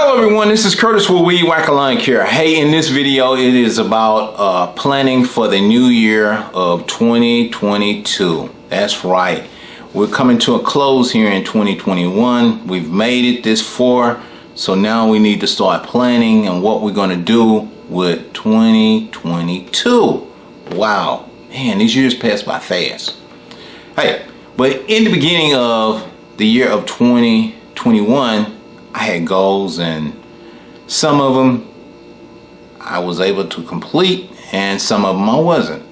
Hello everyone, this is Curtis with Weed Whacker Lawn Care. Hey, in this video it is about planning for the new year of 2022. That's right. We're coming to a close here in 2021. We've made it this far, so now we need to start planning and what we're going to do with 2022. Wow, man, these years pass by fast. Hey, but in the beginning of the year of 2021, I had goals, and some of them I was able to complete and some of them I wasn't.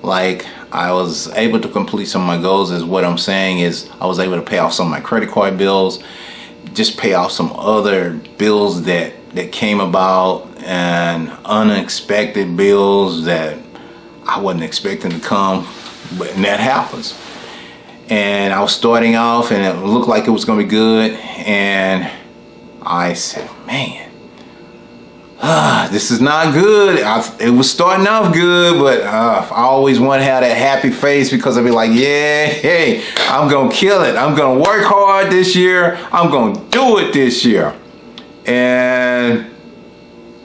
Like, I was able to complete some of my goals, is what I'm saying is I was able to pay off some of my credit card bills, just pay off some other bills that came about, and unexpected bills that I wasn't expecting to come, but that happens. And I was starting off and it looked like it was going to be good, and I said, man, this is not good. It was starting off good, but I always want to have that happy face, because I'd be like, yeah, hey, I'm going to kill it. I'm going to work hard this year. I'm going to do it this year. And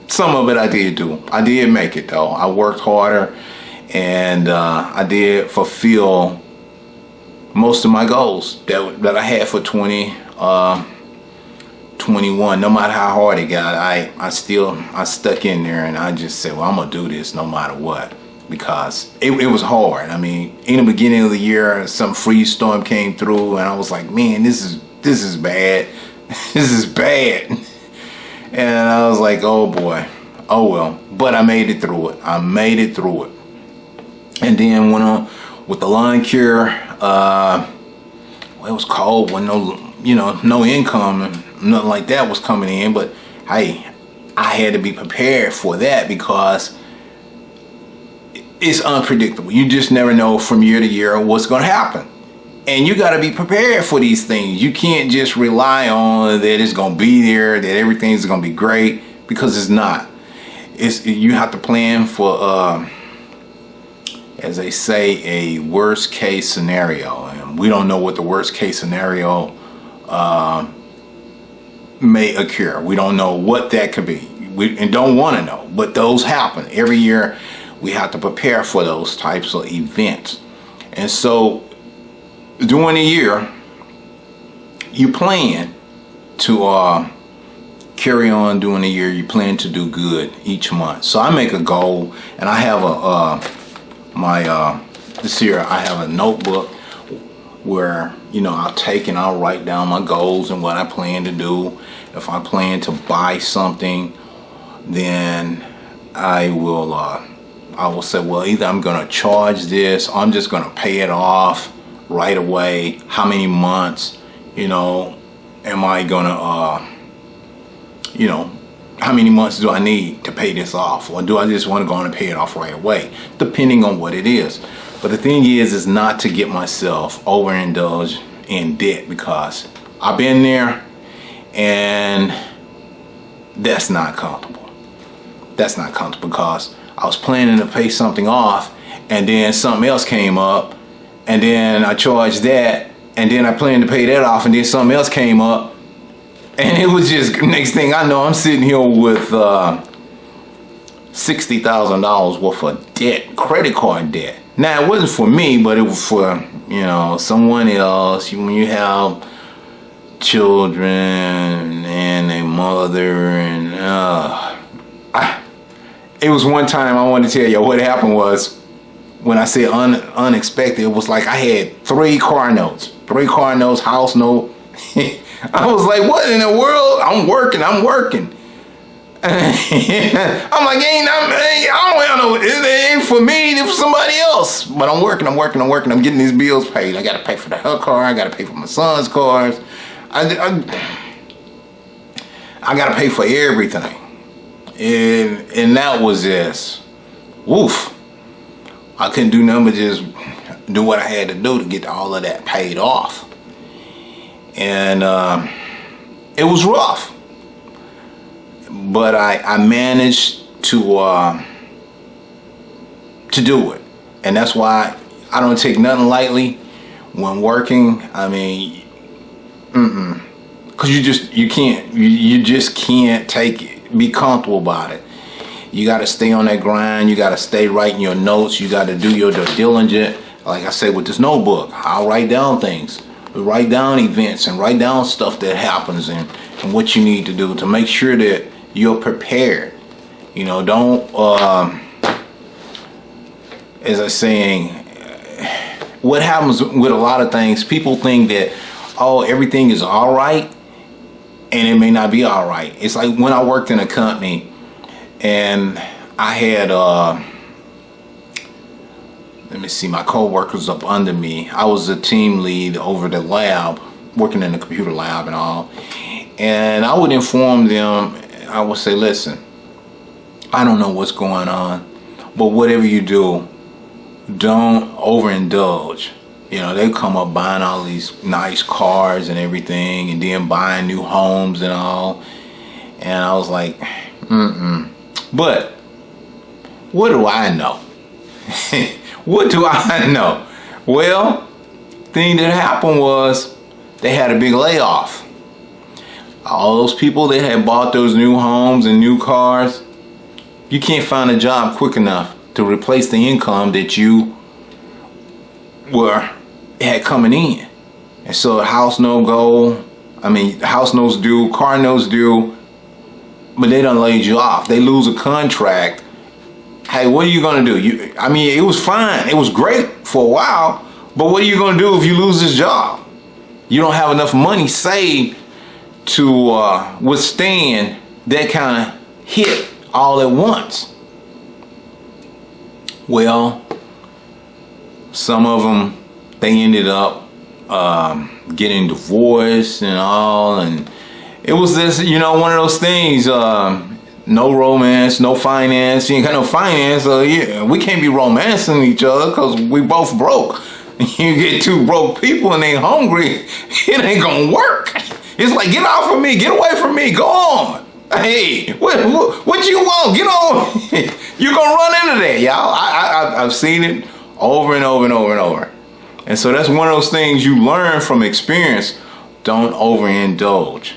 some of it I did do. I did make it, though. I worked harder, and I did fulfill most of my goals that I had for 2021. No matter how hard it got, I stuck in there, and I just said, well, I'm gonna do this no matter what, because it was hard. I mean, in the beginning of the year, some freeze storm came through, and I was like, man, this is bad. This is bad. And I was like, oh boy, oh well. But I made it through it. And then went on with the lawn care. Well, it was cold, wasn't no income and nothing like that was coming in, but hey, I had to be prepared for that, because it's unpredictable. You just never know from year to year what's going to happen, and you got to be prepared for these things. You can't just rely on that it's going to be there, that everything's going to be great, because it's not. You have to plan for as they say, a worst case scenario, and we don't know what the worst case scenario may occur. We don't know what that could be. We don't want to know, but those happen every year. We have to prepare for those types of events. And so during the year, you plan to carry on during the year. You plan to do good each month. So I make a goal, and I have this year I have a notebook where, I'll write down my goals and what I plan to do. If I plan to buy something, then I will say, well, either I'm going to charge this, or I'm just going to pay it off right away. How many months, am I going to, how many months do I need to pay this off? Or do I just want to go on and pay it off right away? Depending on what it is. But the thing is not to get myself overindulged in debt, because I've been there, and that's not comfortable. That's not comfortable, because I was planning to pay something off, and then something else came up, and then I charged that, and then I planned to pay that off, and then something else came up. And it was just, next thing I know, I'm sitting here with $60,000 worth of debt, credit card debt. Now, it wasn't for me, but it was for, someone else. When you have children and a mother, and it was one time, I wanted to tell you what happened was, when I say unexpected, it was like I had 3 car notes, house note. I was like, what in the world? I'm working. I'm like, I don't know, it ain't for me, it's for somebody else. But I'm working. I'm getting these bills paid. I got to pay for her car. I got to pay for my son's cars. I got to pay for everything. And that was just, woof. I couldn't do nothing but just do what I had to do to get all of that paid off. And it was rough, but I managed to do it, and that's why I don't take nothing lightly when working. I mean, because you just can't take it. Be comfortable about it. You got to stay on that grind. You got to stay writing your notes. You got to do your due diligence. Like I said with this notebook, I'll write down things. Write down events and write down stuff that happens and what you need to do to make sure that you're prepared. You know, don't, as I was saying, what happens with a lot of things, people think that, oh, everything is all right, and it may not be all right. It's like when I worked in a company and I had, let me see, my co-workers up under me. I was a team lead over the lab, working in the computer lab and all. And I would inform them, I would say, listen, I don't know what's going on, but whatever you do, don't overindulge. You know, they come up buying all these nice cars and everything, and then buying new homes and all. And I was like, But what do I know? What do I know? Well, thing that happened was they had a big layoff. All those people that had bought those new homes and new cars, you can't find a job quick enough to replace the income that you had coming in. And so house notes due, car notes due, but they done laid you off. They lose a contract. Hey, what are you gonna do? It was fine. It was great for a while, but what are you gonna do if you lose this job? You don't have enough money saved to withstand that kind of hit all at once. Well, some of them, they ended up getting divorced and all, and it was this, one of those things. No romance, no finance. You ain't got no finance. Yeah, we can't be romancing each other because we both broke. You get two broke people and they hungry, it ain't gonna work. It's like, get off of me, get away from me, go on. Hey, what you want? Get on. You're gonna run into that, y'all. I've seen it over and over and over and over. And so that's one of those things you learn from experience. Don't overindulge.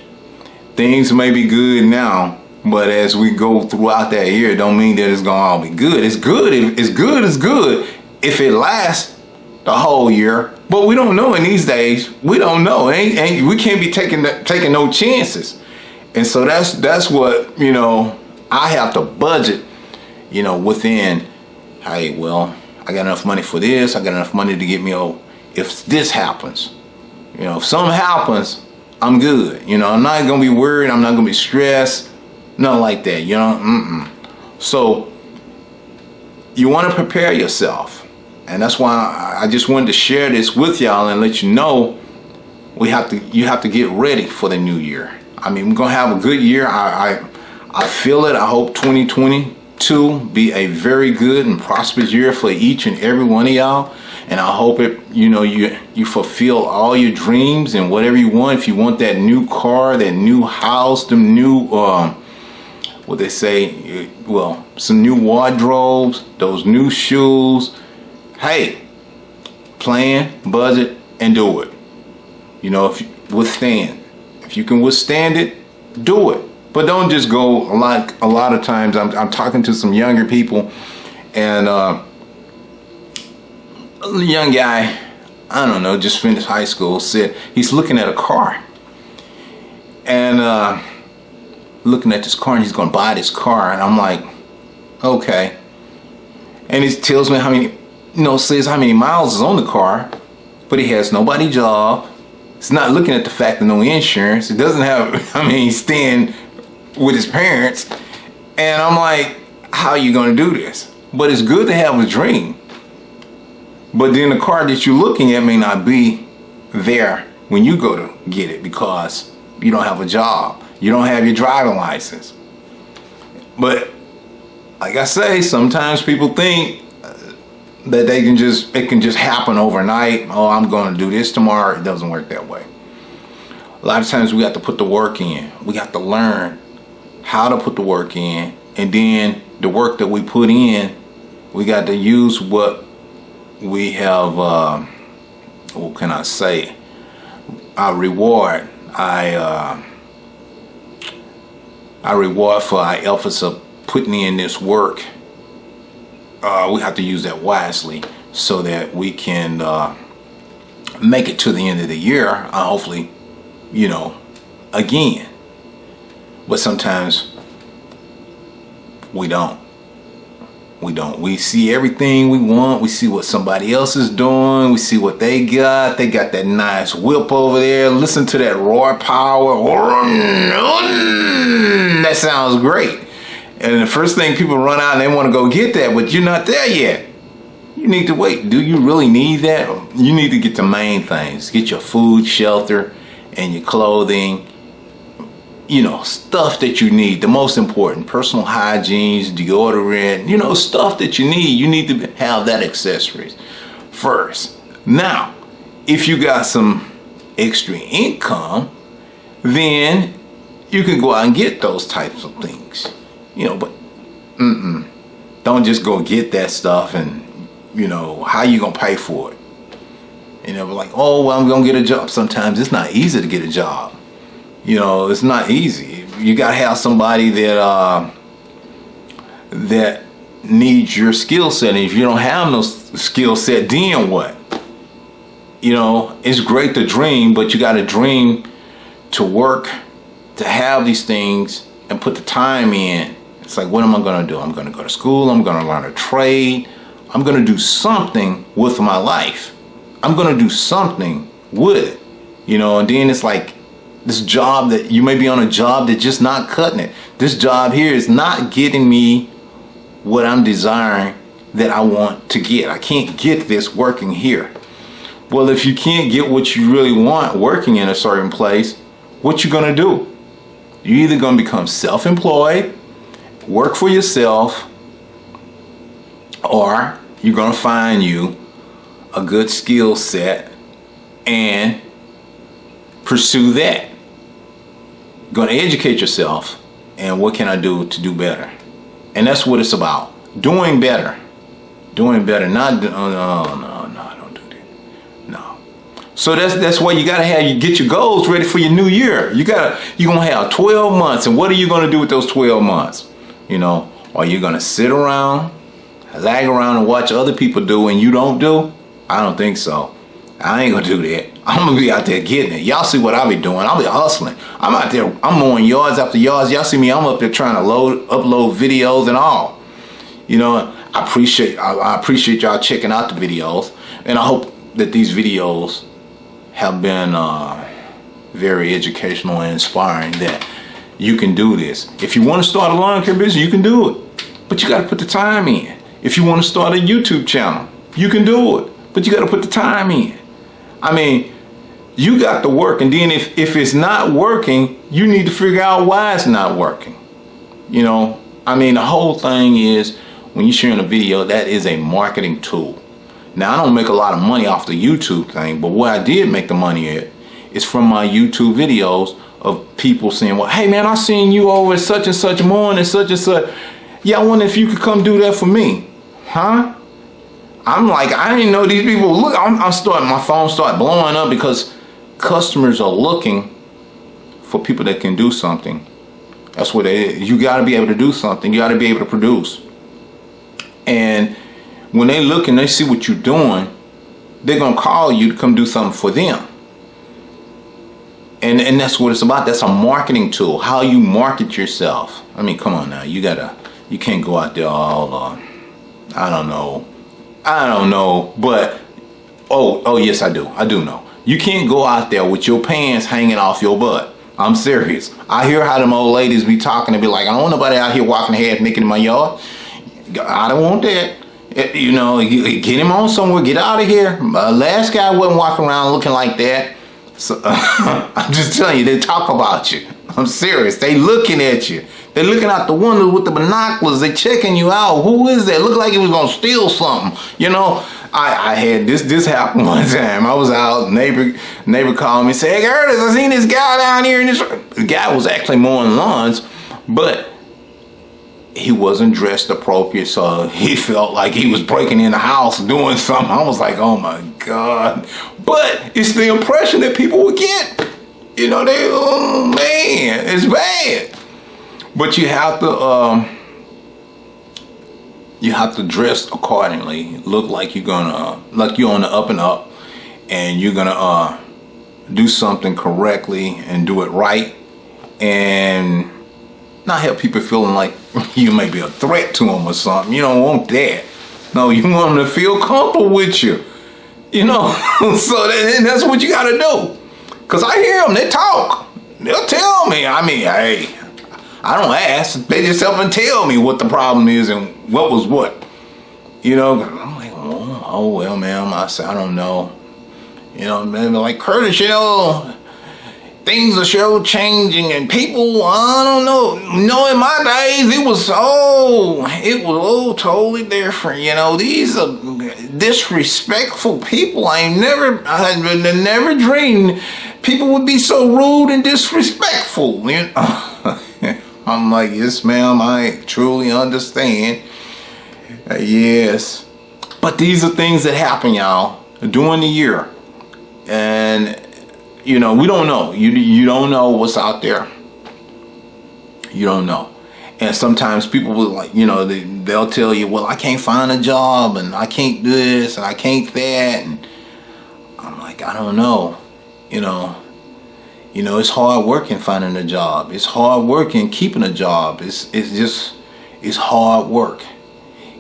Things may be good now, but as we go throughout that year, don't mean that it's gonna all be good. It's good. It's good if it lasts the whole year. But we don't know in these days. We don't know. We can't be taking no chances. And so that's what I have to budget. Within. Hey, well, I got enough money for this. I got enough money to get me over. If this happens, if something happens, I'm good. I'm not gonna be worried. I'm not gonna be stressed. Nothing like that. So you want to prepare yourself, and that's why I just wanted to share this with y'all and let you know you have to get ready for the new year. We're gonna have a good year. I feel it. I hope 2022 be a very good and prosperous year for each and every one of y'all. And I hope you fulfill all your dreams and whatever you want. If you want that new car, that new house, the new what they say, some new wardrobes, those new shoes. Hey, plan, budget, and do it. If you withstand. If you can withstand it, do it. But don't just go like a lot of times. I'm talking to some younger people, and a young guy, I don't know, just finished high school, said he's looking at a car. And looking at this car, and he's going to buy this car. And I'm like, okay. And he tells me says how many miles is on the car, but he has nobody job. It's not looking at the fact of no insurance. It doesn't have, he's staying with his parents. And I'm like, how are you going to do this? But it's good to have a dream. But then the car that you're looking at may not be there when you go to get it because you don't have a job. You don't have your driving license. But like I say, sometimes people think that it can just happen overnight. Oh, I'm going to do this tomorrow. It doesn't work that way. A lot of times we got to put the work in. We got to learn how to put the work in. And then the work that we put in, we got to use what we have, what can I say? Our reward, I reward for our efforts of putting in this work. We have to use that wisely so that we can make it to the end of the year, hopefully, again. But sometimes we don't. We see everything we want. We see what somebody else is doing. We see what they got. They got that nice whip over there. Listen to that roar power. That sounds great. And the first thing people run out and they want to go get that, but you're not there yet. You need to wait. Do you really need that? You need to get the main things. Get your food, shelter, and your clothing. Stuff that you need. The most important. Personal hygiene, deodorant, stuff that you need. You need to have that accessories first. Now, if you got some extra income, then you can go out and get those types of things. But don't just go get that stuff and how you gonna pay for it? Like, oh, well, I'm gonna get a job. Sometimes it's not easy to get a job. It's not easy. You gotta have somebody that needs your skill set. And if you don't have no skill set, then what? It's great to dream, but you gotta dream to work, to have these things and put the time in. It's like, what am I gonna do? I'm gonna go to school. I'm gonna learn a trade. I'm gonna do something with my life. I'm gonna do something with it. And then it's like, this job that you may be on a job that's just not cutting it. This job here is not getting me what I'm desiring that I want to get. I can't get this working here. Well, if you can't get what you really want working in a certain place, what you gonna do? You're either gonna become self-employed, work for yourself, or you're gonna find you a good skill set and pursue that. Going to educate yourself, and what can I do to do better? And that's what it's about. Doing better. Not no, don't do that. No. So that's why you gotta get your goals ready for your new year. You're gonna have 12 months, and what are you gonna do with those 12 months? Are you gonna sit around, lag around and watch other people do and you don't do? I don't think so. I ain't gonna do that. I'm gonna be out there getting it. Y'all see what I be doing. I'll be hustling. I'm out there, I'm mowing yards after yards. Y'all see me, I'm up there trying to upload videos and all. I appreciate y'all checking out the videos. And I hope that these videos have been very educational and inspiring, that you can do this. If you want to start a lawn care business, you can do it. But you gotta put the time in. If you want to start a YouTube channel, you can do it. But you gotta put the time in. You got to work, and then if it's not working, you need to figure out why it's not working. The whole thing is, when you're sharing a video, that is a marketing tool. Now, I don't make a lot of money off the YouTube thing, but what I did make the money at is from my YouTube videos of people saying, well, hey man, I seen you over at such and such morning and such. Yeah, I wonder if you could come do that for me. Huh? I'm like, I didn't know these people. Look, my phone started blowing up because customers are looking for people that can do something. That's what it is. You got to be able to do something. You got to be able to produce. And when they look and they see what you're doing, they're going to call you to come do something for them. And that's what it's about. That's a marketing tool. How you market yourself. Come on now. You can't go out there all, I don't know, but oh yes, I do know. You can't go out there with your pants hanging off your butt. I'm serious. I hear how them old ladies be talking and be like, I don't want nobody out here walking half naked in my yard. I don't want that. Get him on somewhere. Get out of here. Last guy wasn't walking around looking like that. So I'm just telling you, they talk about you. I'm serious. They looking at you. They're looking out the window with the binoculars. They checking you out. Who is that? Look like he was gonna steal something. I had this happen one time. I was out. Neighbor called me and said, hey Curtis, I seen this guy down here. The guy was actually mowing lawns, but he wasn't dressed appropriate, so he felt like he was breaking in the house doing something. I was like, oh my God. But it's the impression that people would get. You know, oh man, it's bad. But you have to dress accordingly, look like you're on the up and up, and you're gonna do something correctly and do it right, and not have people feeling like you may be a threat to them or something. You don't want that. No, you want them to feel comfortable with you. You know, so that's what you gotta do. Cause I hear them, they talk. They'll tell me. I mean, hey, I don't ask. They just help and tell me what the problem is and what was what. You know, I'm like, oh well, ma'am. I said, I don't know. You know, man, like Curtis, you know, things are sure changing, and people, I don't know. No, in my days, it was totally different. You know, these are disrespectful people. I had never dreamed people would be so rude and disrespectful. You know? I'm like, yes, ma'am, I truly understand. Yes. But these are things that happen, y'all, during the year. And, you know, we don't know. You don't know what's out there. You don't know. And sometimes people will, like, you know, they'll tell you, well, I can't find a job, and I can't do this, and I can't that. And I'm like, I don't know. You know, it's hard work in finding a job. It's hard work in keeping a job. It's hard work.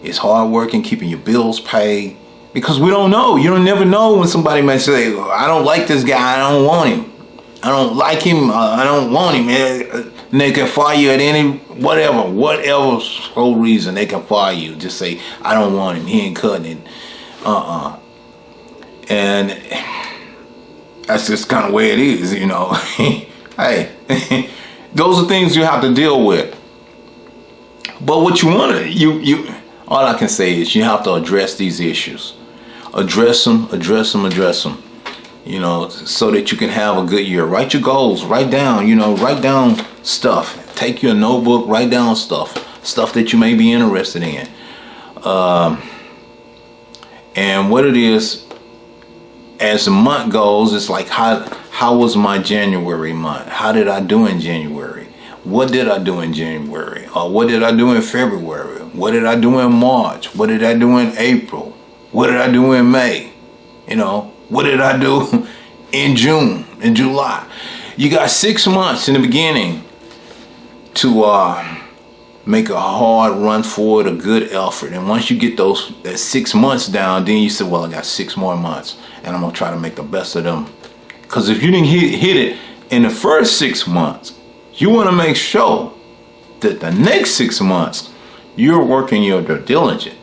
It's hard work in keeping your bills paid, because we don't know. You don't never know when somebody may say, I don't like this guy. I don't want him. I don't like him. I don't want him. And they can fire you at any, whatever whole reason they can fire you. Just say, I don't want him. He ain't cutting it. And that's just kind of the way it is, you know. Hey, those are things you have to deal with. But what you want to, all I can say is you have to address these issues. Address them. You know, so that you can have a good year. Write your goals. Write down stuff. Take your notebook. Write down stuff that you may be interested in. And what it is, as the month goes, it's like, how was my January month? How did I do in January? What did I do in January? What did I do in February? What did I do in March? What did I do in April? What did I do in May? You know, what did I do in June, in July? You got 6 months in the beginning to make a hard run forward, a good effort. And once you get that 6 months down, then you say, well, I got 6 more months, and I'm going to try to make the best of them. Because if you didn't hit it in the first 6 months, you want to make sure that the next 6 months, you're working your diligence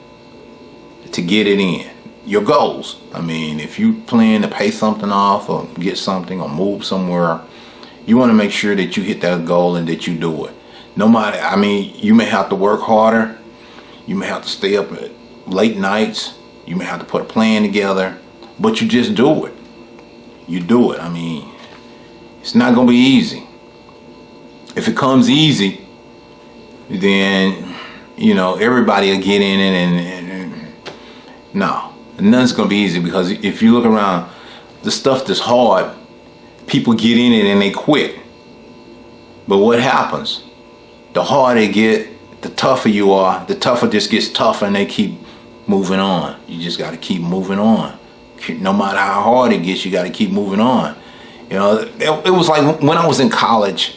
to get it in. Your goals. I mean, if you plan to pay something off or get something or move somewhere, you want to make sure that you hit that goal and that you do it. No matter, I mean, you may have to work harder. You may have to stay up at late nights. You may have to put a plan together, but you just do it. You do it. I mean, it's not going to be easy. If it comes easy, then, you know, everybody will get in it and no. Nothing's going to be easy, because if you look around, the stuff that's hard, people get in it and they quit. But what happens? The harder they get, the tougher you are, the tougher just gets tougher, and they keep moving on. You just got to keep moving on. No matter how hard it gets, you got to keep moving on. You know, it was like when I was in college,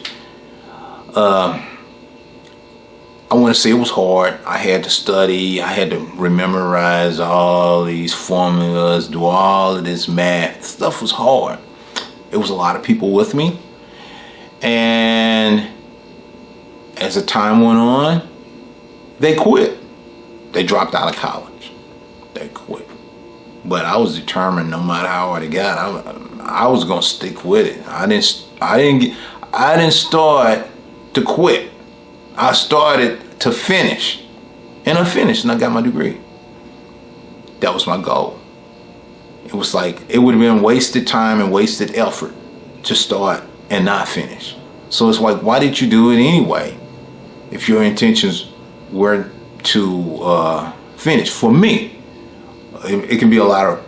I want to say it was hard. I had to study. I had to memorize all these formulas, do all of this math. Stuff was hard. It was a lot of people with me. And as the time went on, they quit. They dropped out of college. They quit. But I was determined, no matter how hard it got, I was gonna stick with it. I didn't start to quit. I started to finish, and I finished, and I got my degree. That was my goal. It was like, it would have been wasted time and wasted effort to start and not finish. So it's like, why did you do it anyway if your intentions were to finish? For me, it can be a lot of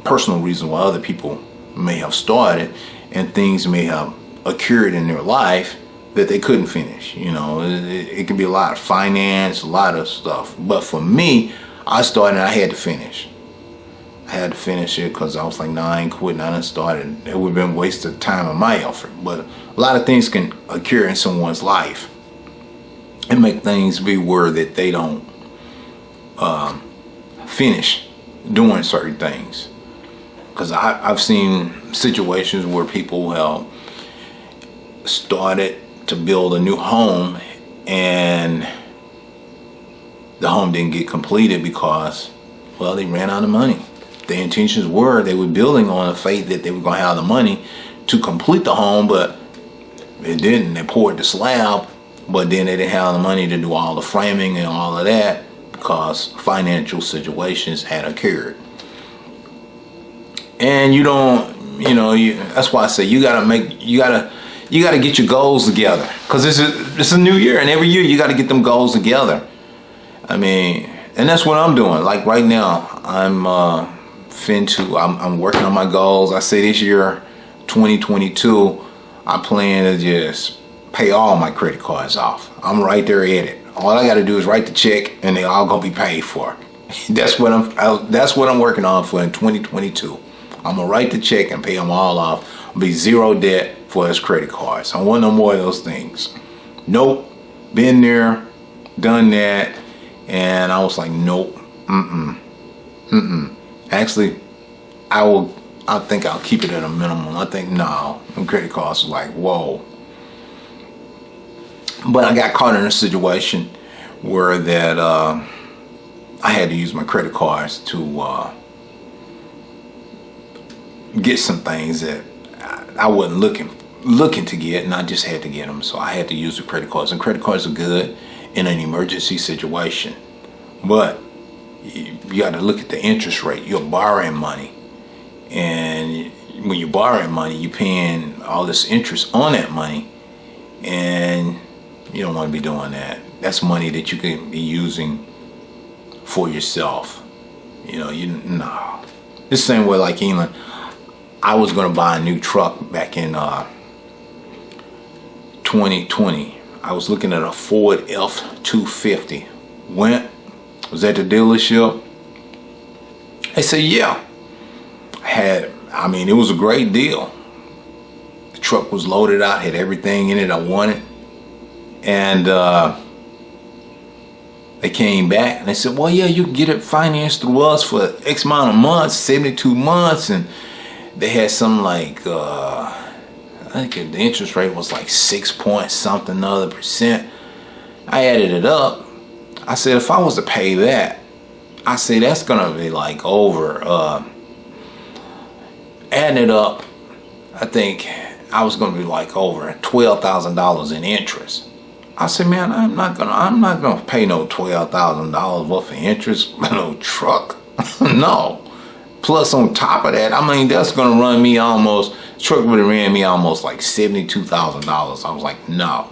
personal reasons why other people may have started and things may have occurred in their life that they couldn't finish. You know, it could be a lot of finance, a lot of stuff. But for me, I started and I had to finish. I had to finish it because I was like, nah, I ain't quitting. I done started. It would have been a waste of time and my effort. But a lot of things can occur in someone's life and make things be where that they don't finish doing certain things. Because I've seen situations where people have started to build a new home and the home didn't get completed because, well, they ran out of money. The intentions were they were building on the faith that they were going to have the money to complete the home, but it didn't. They poured the slab, but then they didn't have the money to do all the framing and all of that because financial situations had occurred. And you don't, you know, that's why I say you gotta get your goals together, because it's a new year, and every year you gotta get them goals together. I mean, and that's what I'm doing. Like right now, I'm working on my goals. I say this year, 2022, I plan to just pay all my credit cards off. I'm right there at it. All I got to do is write the check, and they all gonna be paid for. That's what I'm working on for in 2022. I'm gonna write the check and pay them all off. I'll be zero debt for his credit cards. I want no more of those things. Nope. Been there, done that, and I was like, nope. Actually, I think I'll keep it at a minimum. I think no, them credit cards are like, whoa. But I got caught in a situation where that I had to use my credit cards to get some things that I wasn't looking to get, and I just had to get them. So I had to use the credit cards, and credit cards are good in an emergency situation. But you got to look at the interest rate. You're borrowing money, and when you're borrowing money, you're paying all this interest on that money, and you don't want to be doing that. That's money that you can be using for yourself. You know, no. The same way like England, I was going to buy a new truck back in 2020. I was looking at a Ford F-250. Was at the dealership. They said, yeah. It was a great deal. The truck was loaded out, had everything in it I wanted. And they came back and they said, well, yeah, you can get it financed through us for X amount of months, 72 months. And they had some like, I think the interest rate was like 6 point something other percent. I added it up. I said, if I was to pay that, I say that's gonna be like over, adding it up, I think I was gonna be like over $12,000 in interest. I said, man, I'm not gonna pay no $12,000 worth of interest for no truck. No. Plus on top of that, that's gonna run me truck would have ran me almost like $72,000. I was like, no.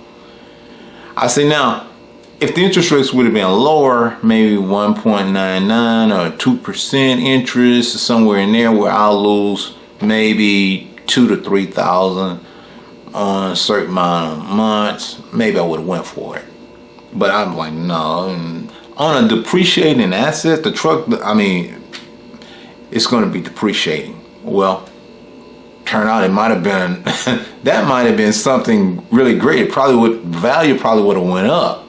I say now, if the interest rates would have been lower, maybe 1.99 or 2% interest, somewhere in there, where I'll lose maybe $2,000 to $3,000 on a certain amount of months, maybe I would have went for it. But I'm like, no. And on a depreciating asset, the truck, it's going to be depreciating. Well, turn out it might have been that might have been something really great. Value probably would have went up.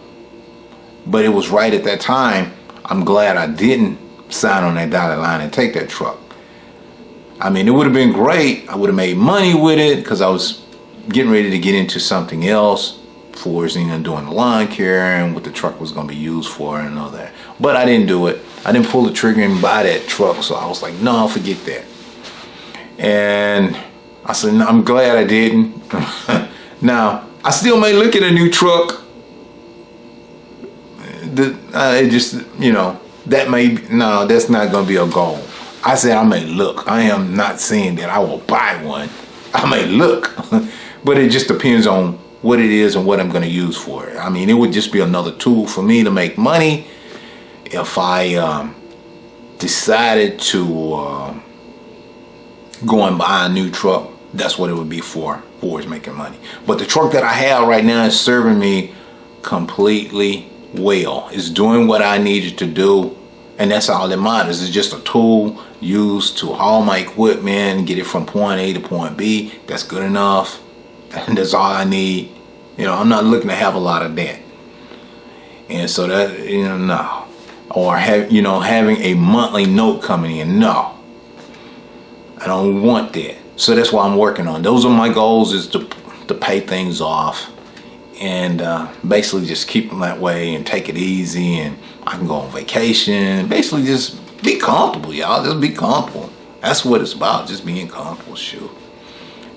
But it was right at that time. I'm glad I didn't sign on that dotted line and take that truck. It would have been great. I would have made money with it because I was getting ready to get into something else for doing the lawn care and what the truck was going to be used for and all that. But I didn't do it. I didn't pull the trigger and buy that truck. So I was like, no, forget that. And I said, no, I'm glad I didn't. Now, I still may look at a new truck. That's not going to be a goal. I said I may look. I am not saying that I will buy one. I may look. But it just depends on what it is and what I'm going to use for it. It would just be another tool for me to make money if I decided to go and buy a new truck. That's what it would be for is making money. But the truck that I have right now is serving me completely well. It's doing what I needed to do, and that's all that matters. It's just a tool used to haul my equipment, get it from point A to point B. That's good enough, and that's all I need. You know, I'm not looking to have a lot of debt, and so that, you know, no, or having a monthly note coming in. No, I don't want that. So that's what I'm working on. Those are my goals, is to pay things off, and basically just keep them that way and take it easy, and I can go on vacation. Basically just be comfortable, y'all. Just be comfortable. That's what it's about, just being comfortable. Shoot,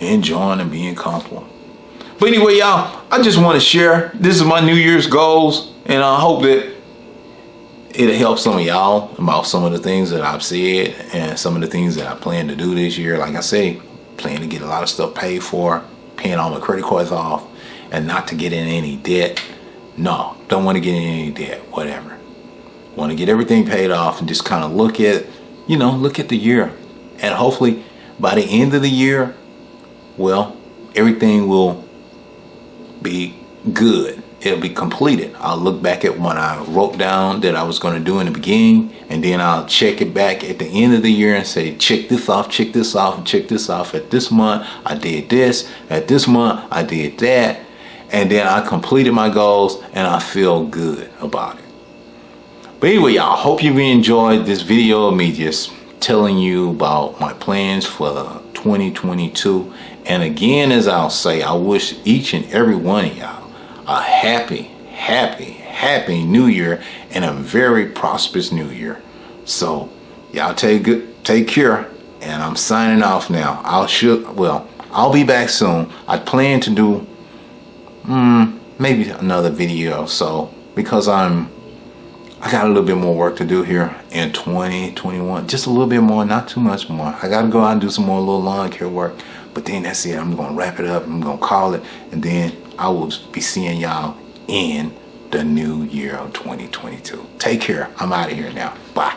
enjoying and being comfortable. But anyway, y'all, I just want to share. This is my New Year's goals, and I hope that it'll help some of y'all about some of the things that I've said and some of the things that I plan to do this year. Like I say, plan to get a lot of stuff paid for, paying all my credit cards off, and not to get in any debt. No, don't want to get in any debt, whatever. Want to get everything paid off and just kind of look at the year. And hopefully by the end of the year, well, everything will be good. It'll be completed. I'll look back at what I wrote down that I was going to do in the beginning, and then I'll check it back at the end of the year and say, check this off, check this off, and check this off. At this month, I did this. At this month, I did that. And then I completed my goals, and I feel good about it. But anyway, y'all, hope you enjoyed this video of me just telling you about my plans for 2022. And again, as I'll say, I wish each and every one of y'all a happy New Year, and a very prosperous New Year. So y'all take care, and I'm signing off now. I'll be back soon. I plan to do maybe another video or so, because I got a little bit more work to do here in 2021. Just a little bit more, not too much more. I gotta go out and do some more little lawn care work, but then that's it. I'm gonna wrap it up. I'm gonna call it, and then I will be seeing y'all in the new year of 2022. Take care. I'm out of here now. Bye.